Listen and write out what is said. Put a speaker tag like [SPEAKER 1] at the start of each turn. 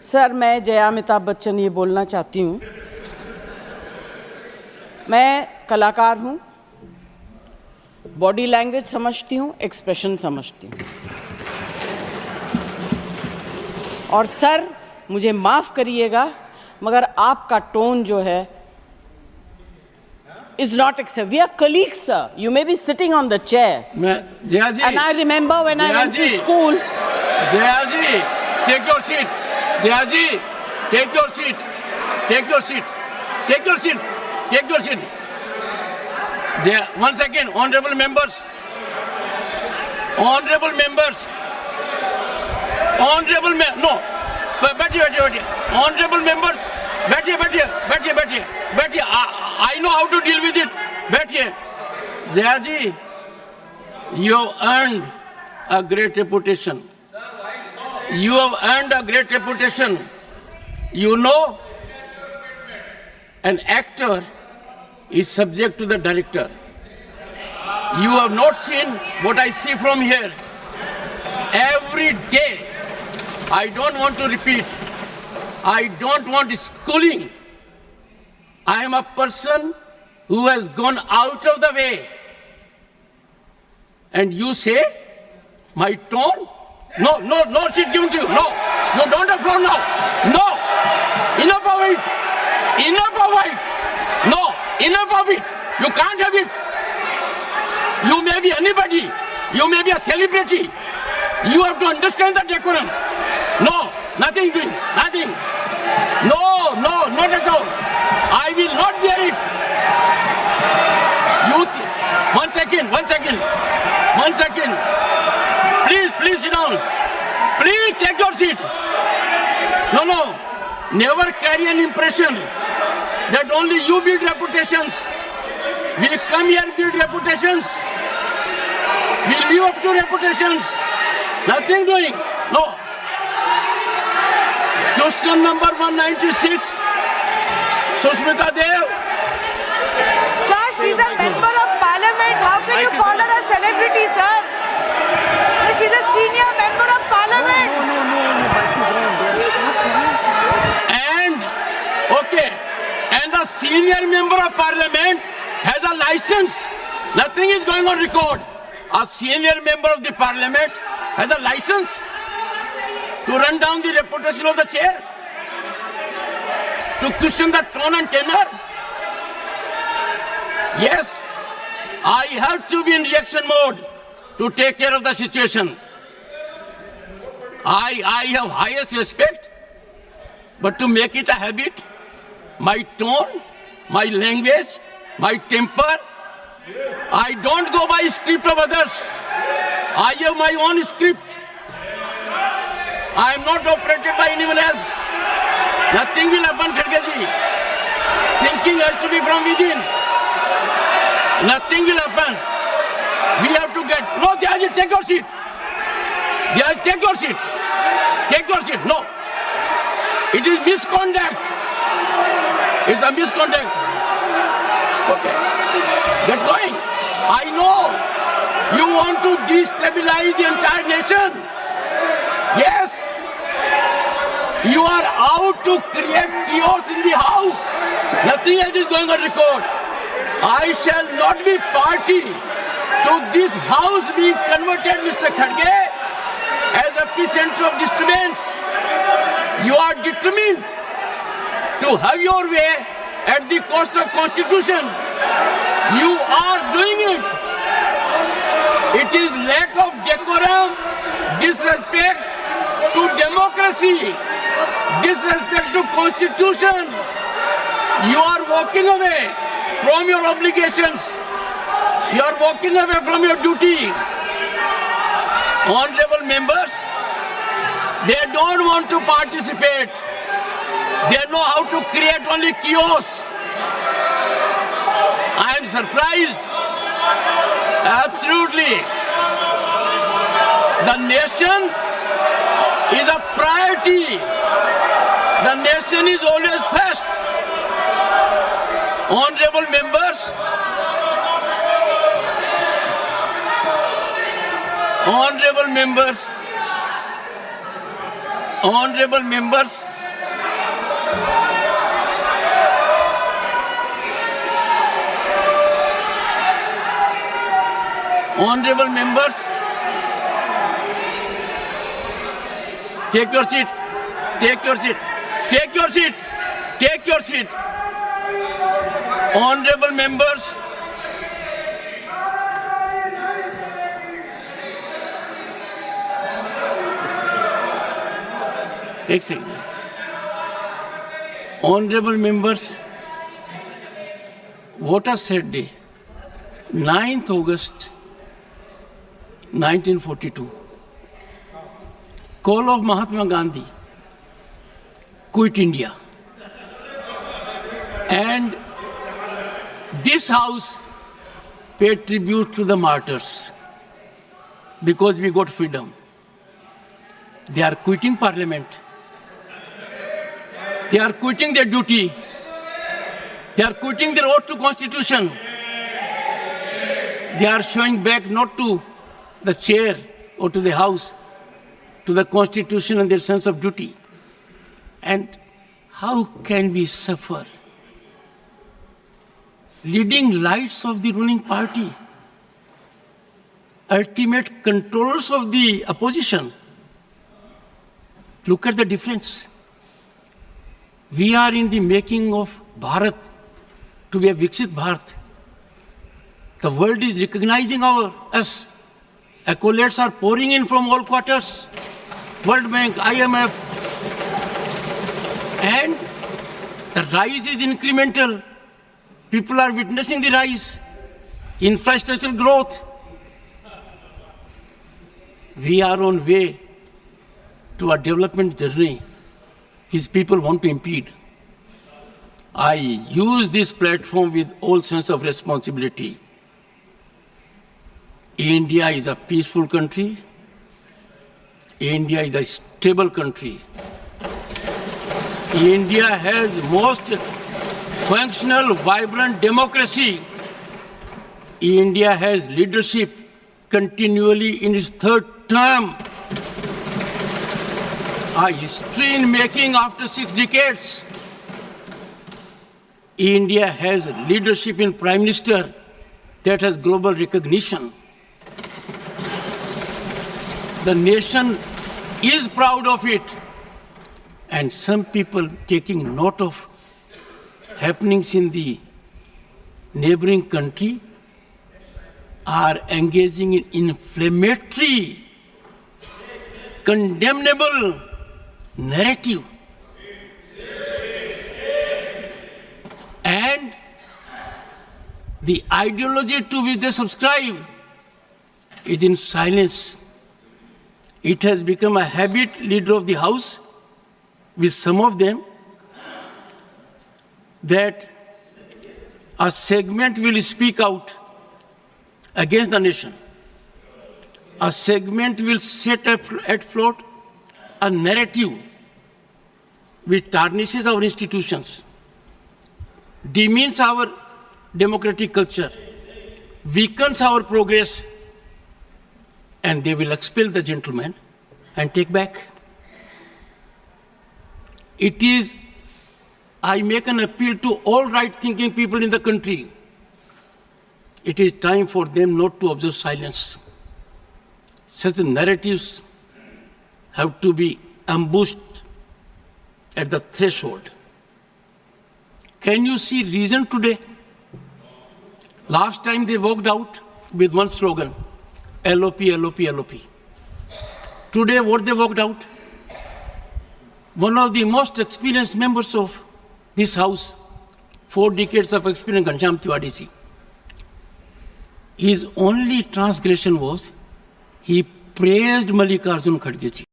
[SPEAKER 1] Sir, मैं जया अमिताभ बच्चन ये बोलना चाहती हूँ। मैं कलाकार हूँ, बॉडी लैंग्वेज समझती हूँ, एक्सप्रेशन समझती हूँ। और सर, मुझे माफ़ करिएगा, मगर आपका टोन जो है is not acceptable. We are colleagues, sir. You may be sitting on the chair.
[SPEAKER 2] Jaya ji.
[SPEAKER 1] And I remember when I went to school.
[SPEAKER 2] Jaya ji, take your seat. Jaya ji, take your seat. Take your seat. Take your seat. Take your seat. Jaya, 1 second, honorable members. Honorable members. Honorable no. बैठिए. Honorable members. बैठिए. I know how to deal with it. बैठिए. Jaya ji, you have earned a great reputation. You have earned a great reputation. You know, an actor is subject to the director. You have not seen what I see from here. Every day, I don't want to repeat. I don't want schooling. I am a person who has gone out of the way. And you say, my tone? No seat given to you. No, you don't have floor now. No, enough of it. No, enough of it. You can't have it. You may be anybody. You may be a celebrity. You have to understand the decorum. No, nothing doing, nothing. No, not at all. I will not bear it. One second. Please sit down. Please take your seat. No. Never carry an impression that only you build reputations. We come here build reputations. We live up to reputations. Nothing doing. No. Question number 196. Sushmita Dev.
[SPEAKER 3] Sir, she's a member of parliament. How can you call her a celebrity, sir? Sir, she's a senior member of parliament.
[SPEAKER 2] And the senior member of parliament has a license. Nothing is going on record. A senior member of the parliament has a license to run down the reputation of the chair, to question the tone and tenor. Yes, I have to be in reaction mode to take care of the situation. I have highest respect, but to make it a habit, my tone, my language, my temper, I don't go by script of others. I have my own script. I am not operated by anyone else. Nothing will happen, Khadge ji. Thinking has to be from within. Nothing will happen. We have to get... No, Jaya ji, take your seat. Jaya, take your seat. Take your seat. No. It is misconduct. It's a misconduct. Okay. Get going. I know you want to destabilize the entire nation. Yes. You are out to create chaos in the house. Nothing else is going on record. I shall not be party to this house being converted, Mr. Khadge, as a epicenter of disturbance. You are determined to have your way at the cost of Constitution. You are doing it. It is lack of decorum, disrespect to democracy, disrespect to Constitution. You are walking away from your obligations. You are walking away from your duty. Honorable members, they don't want to participate. They know how to create only chaos. I am surprised. Absolutely. The nation is a priority. The nation is always first. Honorable members, Honorable members, honorable members, take your seat, take your seat, take your seat, take your seat. Honorable members, एक second. Honorable members, what a sad day. 9th August 1942. Call of Mahatma Gandhi. Quit India. And this house paid tribute to the martyrs because we got freedom. They are quitting parliament. They are quitting their duty. They are quitting their oath to constitution. They are showing back not to the chair or to the house, to the constitution and their sense of duty. And how can we suffer? Leading lights of the ruling party, ultimate controllers of the opposition. Look at the difference. We are in the making of Bharat to be a Viksit Bharat. The world is recognizing us. Accolades are pouring in from all quarters. World Bank, IMF. And the rise is incremental. People are witnessing the rise. Infrastructural growth. We are on way to a development journey which people want to impede. I use this platform with all sense of responsibility. India is a peaceful country. India is a stable country. India has most functional, vibrant democracy. India has leadership continually in its third term. A history in making after 6 decades. India has leadership in Prime Minister that has global recognition. The nation is proud of it. And some people taking note of happenings in the neighboring country are engaging in inflammatory, condemnable narrative. And the ideology to which they subscribe is in silence. It has become a habit, leader of the house, with some of them, that a segment will speak out against the nation. A segment will set at float a narrative which tarnishes our institutions, demeans our democratic culture, weakens our progress, and they will expel the gentleman and take back. It is, I make an appeal to all right-thinking people in the country. It is time for them not to observe silence. Such narratives have to be ambushed at the threshold. Can you see reason today? Last time they walked out with one slogan, LOP, LOP, LOP. Today what they walked out? One of the most experienced members of this house, 4 decades of experience, Ghanshyam Tiwari ji. His only transgression was he praised Mallikarjun Kharge ji.